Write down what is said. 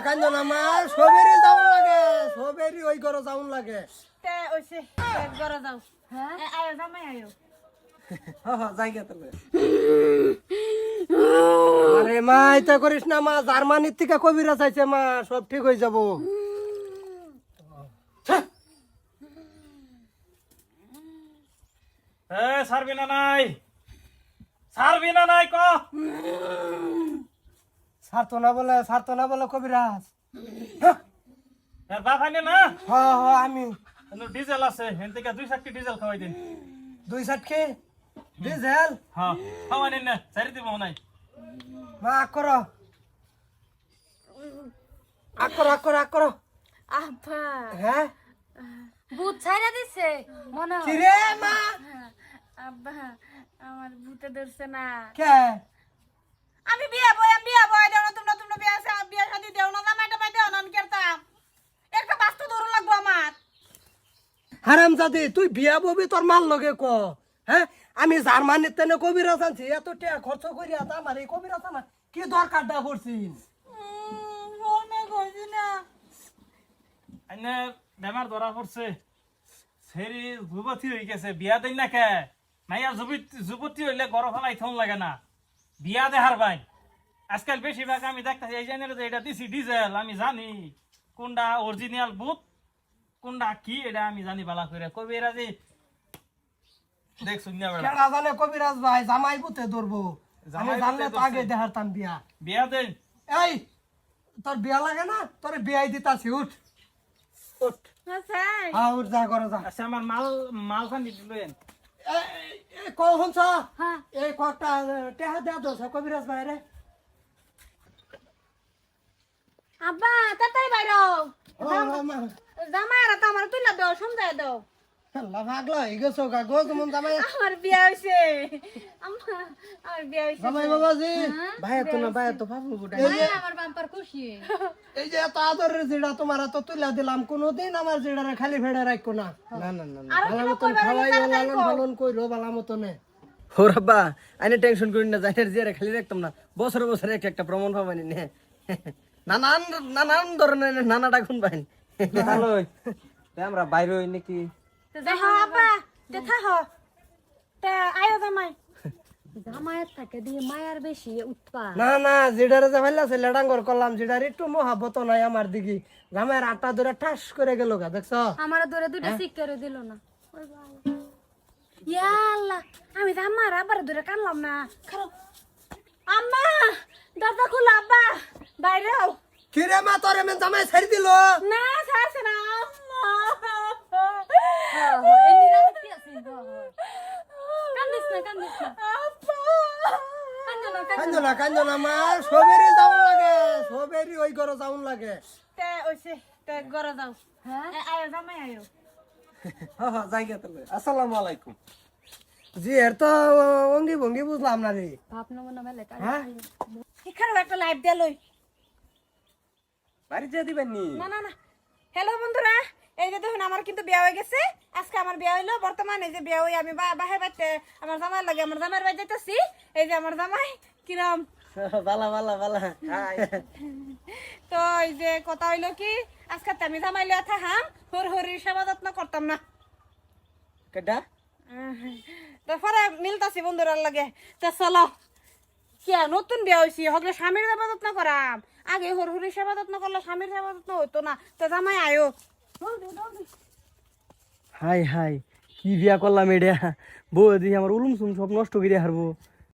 কান্দো না মা, সবেরই যাওন লাগে, সবেরই ওই ঘরে যাওন লাগে। তে ওইছে ঘরে যাও। হ্যাঁ আয়ো জামাই আয়ো। জায়গা তবে আরে মা এটা করিস না মা, জার্মানির থেকে কবিরাজ আইছে মা, সব ঠিক হয়ে যাব। ছাড়বি না নাই, ছাড়বি না নাই ক ছাড়তো না বলে কবিরাজ। বাপ আইনে না আমি ডিজেল আছে, হেন থেকে 2 সাতটি ডিজেল খাওয়াই দিন। 2 সাতকে ডিজেল হ্যাঁ খাওয়াই দিন না, ছাড়ি দিব নাই। মা করো আকরো। আব্বা হ্যাঁ ভূত ছাইরা দিছে মনে হয়। কি রে মা? আব্বা আমার ভূতে ধরছে না। কে? আমি বিয়া বই দেও না, তোমরা বিয়া আছে, বিয়া শাদি দেও না, জামাইটা পাই দেও না, আমি করতাম একটা বাস্তু ধরুন লাগবো আমার। হারামজাদি তুই বিয়া ববি তোর মাল লগে ক। হ্যাঁ আমি জার্মানির তেনে কবিরাজ আনছি, এত টাকা খরচ করিয়া তো আমার এই কবিরাজ আমার কি দরকারটা পড়ছিস? আইনে বেমার ধরা পড়ছে, সেরি যুবতী হয়ে গেছে, বিয়া দেন না কে? মাইয়া যুবতী হইলে গরম ফেলাই থন লাগে না, বিয়া দেহার ভাই। আজকাল বেশিরভাগ আমি দেখতেছি এই জানি যে এটা দিছি ডিজেল, আমি জানি কোনটা অরিজিনাল বুথ কোনটা কি, এটা আমি জানি বালা করে। কবিরা যে দেখ শুনিয়া বেড়া কেডা জানে কবিরাজ ভাই জামাই পুতে ধরবো, আমি জামাই জানলে পুতে তো আগে ধরছে। দেখারতাম বিয়া। বিয়া দেন। এই তোর বিয়া লাগে না? তোর বিয়াই দিতাছি, উঠ উঠ। আচ্ছা হ্যাঁ উঠ, যা করে যা। আচ্ছা আমার মাল খান দিলেন। কখন হ্যাঁ এই কটা টেহা দেয়া দোষ কবিরাজ ভাই রে। আব্বা তাড়াতাড়ি বাইরো। জামাইরা তো আমার তুইলা দাও, সমঝায় দাও। ভাগলা হয়ে গেছো গো তুমি জামাই। আমার বিয়া হইছে, আমার বিয়া হইছে। জামাই বাবাজি ভাই তো ভাবু আমার বাম্পার খুশি। এই যে এত আদরের জিড়া তোমার এত তুইলা দিলাম, কোনোদিন আমার জিড়ারে খালি ফেড়ে রাখো না। না ভালো মতন খাওয়াই লালন পালন কইরো ভালো মতনে। ও রাব্বা আইনে টেনশন করি না, জানের জিয়ারে খালি রাখতাম না, বছরে বছরে একটা প্রমাণ পাবানি নে। নানান ধরনের নানাটা গুণ পাইন। ভালো আমরা বাইরে হই নাকি? দেখো আব্বা দেখা হ তা আয়ো জামাই। জামাইয়ের থাকে দিয়ে মায়ার বেশি উৎপাত। না জিডারে যে ভাইলা ছেলে ডাঙ্গর করলাম, জিডার একটু মহাব্বত নাই আমার দিকে। জামাইয়ের আটা ধরে ঠাস করে গেল গা, দেখছো? আমার ধরে দুইটা সিক্কারে দিল না। ইয়া আল্লাহ, আমি তো আমার আবার ধরে কানলাম না। খারাপ আম্মা দরজা খোলা, আব্বা বাইরে আও। কি রে মা, তোর এমন জামাই ছেড়ে দিল? না ছাড়ছে না আম্মা। কান্দিস না কান্দো না মা, সবেরই যাওন লাগে, সবেরই ওই ঘরে যাওন লাগে। তে ওইছে তে ঘরে যাও। হ্যাঁ আয়ো জামাই আয়ো। জায়গা তবে আসসালামু আলাইকুম। জি এর তো অঙ্গি ভঙ্গি বুঝলাম না রে। ভাবনা মনে মেলে হ্যাঁ এখানে একটা লাইভ দিয়ে লই। বাড়ি যা দিবেন নি? না হ্যালো বন্ধুরা, এই যে দেখুন আমার কিন্তু বিয়ে হয়ে গেছে। আজকে আমার বিয়ে হইলো, বর্তমানে এই যে বিয়ে হই আমি বাহির বাড়িতে আমার জামাই লাগে, আমার জামাইয়ের বাড়ি যাইতেছি। এই যে আমার জামাই কিরম বালা তো এই যে কথা হইলো কি, আজকে তো আমি জামাই লিয়া থাকাম, হরির সেবা যত্ন করতাম না। কেডা তারপরে মিলতাছি বন্ধুরার লাগে। তা চলো কি নতুন বিয়ে হয়েছি, হগলে স্বামীর সেবা যত্ন করাম। আগে হরির সেবা যত্ন করলে স্বামীর সেবা যত্ন হইতো না। তো জামাই আয়ো। হাই কি বিয়া করলাম এটা, বউ দিয়ে আমার উলুম সুম সব নষ্ট করে হারবো।